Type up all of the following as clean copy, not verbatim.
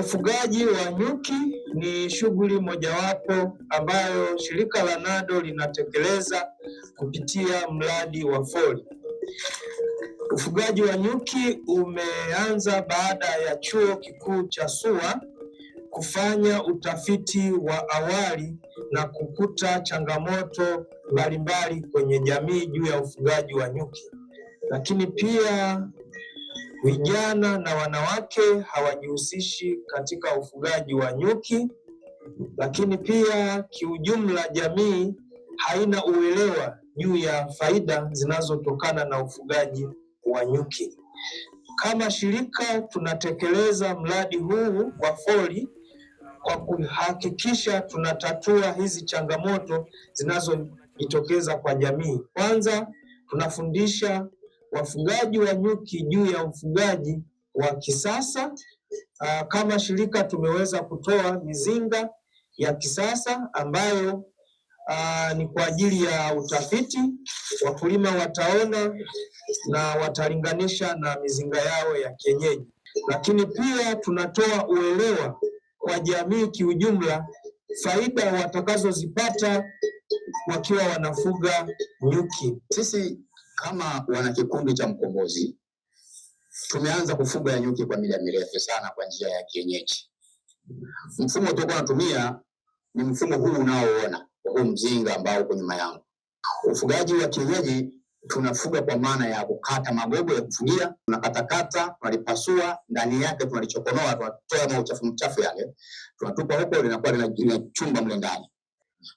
Ufugaji wa nyuki ni shughuli mojawapo ambayo shirika la NADO linatekeleza kupitia mradi wa FORI. Ufugaji wa nyuki umeanza baada ya Chuo Kikuu cha SUA kufanya utafiti wa awali na kukuta changamoto mbalimbali kwenye jamii juu ya ufugaji wa nyuki. Lakini pia vijana na wanawake hawajihusishi katika ufugaji wa nyuki, lakini pia kiujumla jamii haina uelewa juu ya faida zinazotokana na ufugaji wa nyuki. Kama shirika tunatekeleza mradi huu wa FORI kwa kuhakikisha tunatatua hizi changamoto zinazojitokeza kwa jamii. Kwanza, tunafundisha wafugaji wa nyuki juu ya ufugaji wa kisasa. Kama shirika tumeweza kutoa mizinga ya kisasa ambayo ni kwa ajili ya utafiti. Wakulima wataona na watalinganisha na mizinga yao ya kienyeji. Lakini pia tunatoa uelewa kwa jamii kiujumla, faida watakazozipata wakiwa wanafuga nyuki. Sisi kama wana kikundi cha Mkombozi tumeanza kufuga nyuki kwa muda mrefu sana kwa njia ya kienyeji. Mfumo tulikuwa tunatumia ni mfumo huu unaoona, huu mzinga ambao uko nyuma yangu. Ufugaji wa kienyeji tunafuga kwa maana ya kukata magogo ya kufugia, tunakatakata, tunalipasua, ndani yake tunalichokonoa, tunatoa mchafu yale, tunatupa huko, linakuwa linachumba mle ndani.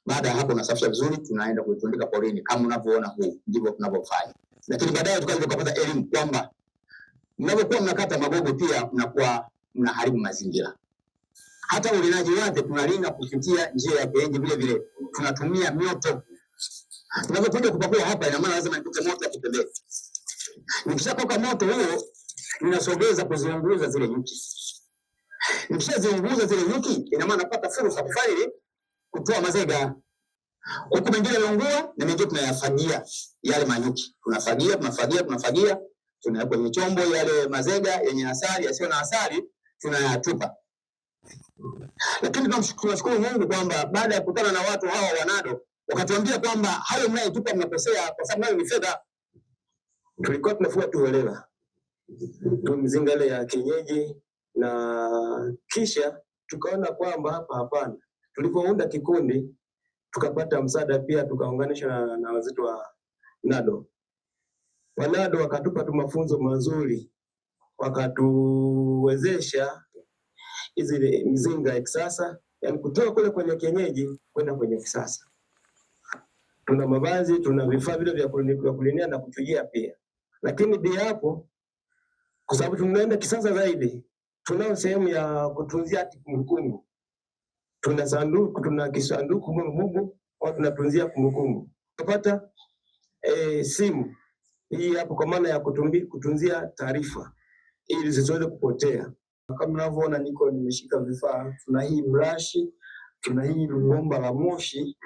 Baada ya hapo tunasafisha vizuri, tunaenda kuitundika porini kama unavyoona huu, ndivyo tunavyofanya. Lakini baadaye tukaanza kupata elimu kwamba mnapokuwa mnakata magogo pia mnakuwa mnaharibu mazingira. Hata ulinaji wake tunalinda kupitia njia ya kienyeji, vile vile tunatumia mioto. Tunapokuja kupakua hapa, ina maana lazima nipike moto ya kipembeni. Nikishakoka moto huo, ninasogeza kuziunguza zile nyuki. Nikishaziunguza zile nyuki, ina maana napata fursa kufanya kutoa mazega. Huku mengine yameungua na mengine tunayafagia yale manyuki. Tunafagia, tunaweka kwenye chombo yale mazega yenye asali, yasiyo na asali, tunayatupa. Lakini tunashukuru Mungu kwamba baada ya kukutana na watu hawa wa NADO, wakatuambia kwamba hayo mnayotupa mnakosea kwa sababu nayo ni fedha. Tulikuwa tunafuga tuelewa tu mizinga ile ya kienyeji, na kisha tukaona kwamba hapa hapana. Tulipounda kikundi tukapata msaada pia, tukaunganisha na wazetu wa NADO. Wa NADO wakatupa tu mafunzo mazuri, wakatuwezesha hizi mizinga ya kisasa, yani kutoka kule kwenye kienyeji kwenda kwenye kisasa. Tuna mavazi, tuna vifaa vile vya kulinia na kuchujia pia. Lakini pia hapo, kwa sababu tunaenda kisasa zaidi, tunao sehemu ya kutunzia kumbukumbu. Tuna sanduku, tuna kisanduku kumbukumbu, au tunatunzia kumbukumbu. Tupata simu hii hapo kwa maana ya kutunzia taarifa ili zisiweze kupotea. Kama mnavyoona nimeshika vifaa, tuna hii brashi, tuna hii bomba la moshi.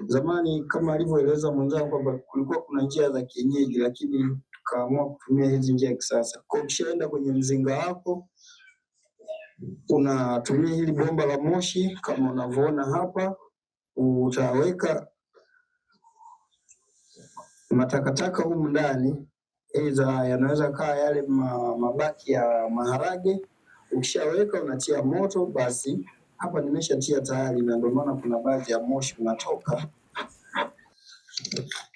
Zamani kama alivyoeleza mwenzangu kwamba kulikuwa kuna njia za kienyeji, lakini tukaamua kutumia hizi njia za kisasa. Kwa ukishaenda kwenye mzinga wako, unatumia hili bomba la moshi kama unavyoona hapa, utaweka matakataka humu ndani, yanaweza kaa yale mabaki ya maharage. Ukishaweka unatia moto, basi hapa nimeshatia tayari, na ndio maana kuna baadhi ya moshi unatoka.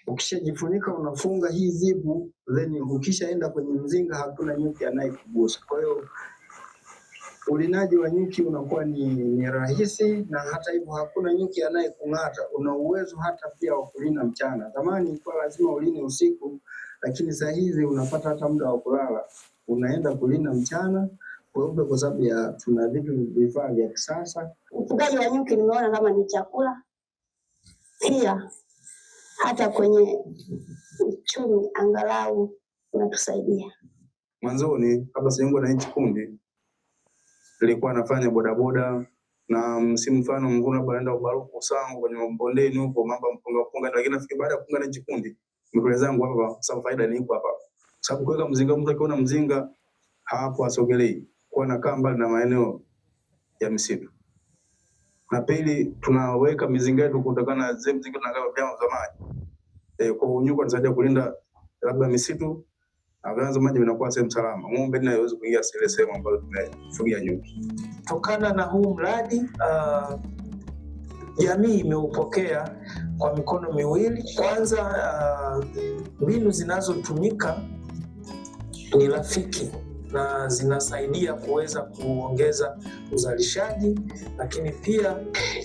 Ukishajifunika unafunga hii zipu, then ukishaenda kwenye mzinga hakuna nyuki anayekugusa. Kwa hiyo ulinaji wa nyuki unakuwa ni rahisi, na hata hivyo hakuna nyuki anayekung'ata. Una uwezo hata pia wa kulina mchana. Zamani ilikuwa lazima uline usiku, lakini sasa hivi unapata hata muda wa kulala, unaenda kulina mchana kwa sababu ya tuna vifaa vya kisasa. Ufugaji wa nyuki nimeona kama ni chakula, pia hata kwenye uchumi angalau unatusaidia. Mwanzoni kabla sijaungwa na hichi kundi, nilikuwa nafanya bodaboda, na msimu mfano mvua baada ubaruku sangu kwenye mbondeni huko mambo mpunga, lakini nafikiri baada ya kuunga na hichi kundi mikono zangu hapa, sababu faida ni iko hapa. Sababu kwa mzinga, mtu akiona mzinga hapo asogelei, kwa nakaa mbali na maeneo ya misitu. Na pili, tunaweka mizinga yetu kutokana na zile mizinga tunagawa vyanzo vya maji. Kwa nyuki wanasaidia kulinda labda misitu na vyanzo maji vinakuwa sehemu salama. Ng'ombe naye hawezi kuingia ile sehemu ambayo tumefugia nyuki. Kutokana na huu mradi jamii imeupokea kwa mikono miwili. Kwanza, mbinu zinazotumika ni rafiki na zinasaidia kuweza kuongeza uzalishaji, lakini pia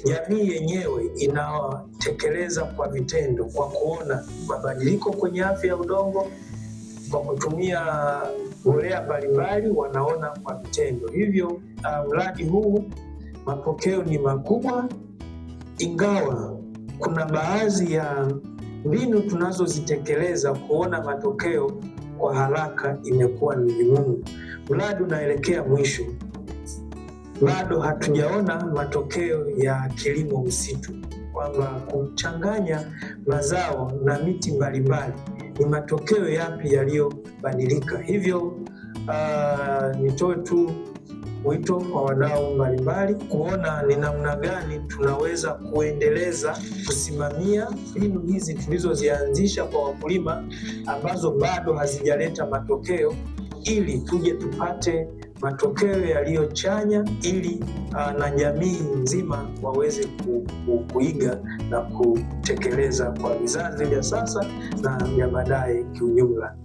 jamii yenyewe inatekeleza kwa vitendo, kwa kuona mabadiliko kwenye afya ya udongo kwa kutumia mbolea mbalimbali, wanaona kwa vitendo. Hivyo mradi huu mapokeo ni makubwa, ingawa kuna baadhi ya mbinu tunazozitekeleza kuona matokeo kwa haraka imekuwa ni vigumu. Mradi unaelekea mwisho, bado hatujaona matokeo ya kilimo msitu, kwamba kuchanganya mazao na miti mbalimbali ni matokeo yapi yaliyobadilika. Hivyo nitoe tu wito kwa wadau mbalimbali kuona ni namna gani tunaweza kuendeleza kusimamia mbinu hizi tulizozianzisha kwa wakulima ambazo bado hazijaleta matokeo, ili tuje tupate matokeo yaliyochanya, ili na jamii nzima waweze kuiga na kutekeleza kwa vizazi vya sasa na vya baadaye kiujumla.